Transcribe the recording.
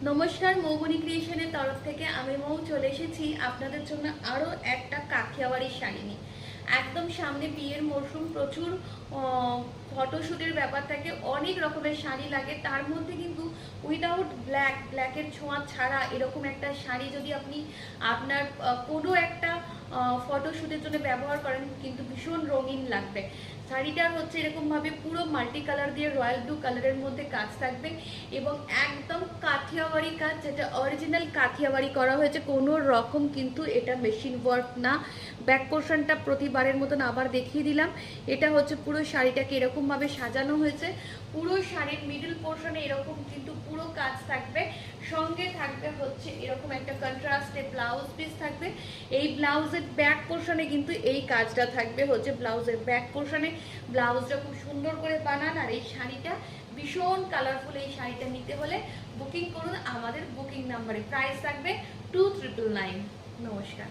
নমস্কার, মৌবনী ক্রিয়েশনের তরফ থেকে আমি মৌ চলে এসেছি আপনাদের জন্য আরও একটা কাঠিয়াবাড়ির শাড়ি নিয়ে। একদম সামনে বিয়ের মরশুম, প্রচুর ফটোশ্যুটের ব্যাপার থাকে, অনেক রকমের শাড়ি লাগে। তার মধ্যে কিন্তু উইদাউট ব্ল্যাকের ছোঁয়া ছাড়া এরকম একটা শাড়ি যদি আপনি আপনার কোনো একটা ফটোশ্যুটের জন্য ব্যবহার করেন কিন্তু ভীষণ রঙিন লাগবে। শাড়িটার হচ্ছে এরকমভাবে পুরো মাল্টি কালার দিয়ে রয়্যাল ব্লু কালারের মধ্যে কাজ থাকবে এবং একদম কাঠিয়াবাড়ি কাজ, যেটা অরিজিনাল কাঠিয়াবাড়ি করা হয়েছে, কোনো রকম কিন্তু এটা মেশিন ওয়ার্ক না। ব্যাক পোর্শনটা প্রতিবারের মতন আবার দেখিয়ে দিলাম। এটা হচ্ছে পুরো শাড়িটাকে এরকমভাবে সাজানো হয়েছে। পুরো শাড়ির মিডল পোর্শনে এরকম কিন্তু পুরো কাজ থাকবে, সঙ্গে থাকবে হচ্ছে এরকম একটা কন্ট্রাস্টে ব্লাউজ পিস থাকবে। এই ব্লাউজের ব্যাক পোর্শনে কিন্তু এই কাজটা থাকবে হচ্ছে ব্লাউজের ব্যাক পোর্শনে। ব্লাউজটা খুব সুন্দর করে বানান। আর এই শাড়িটা ভীষণ কালারফুল। এই শাড়িটা নিতে হলে বুকিং করুন আমাদের বুকিং নাম্বারে। প্রাইস থাকবে 2999। নমস্কার।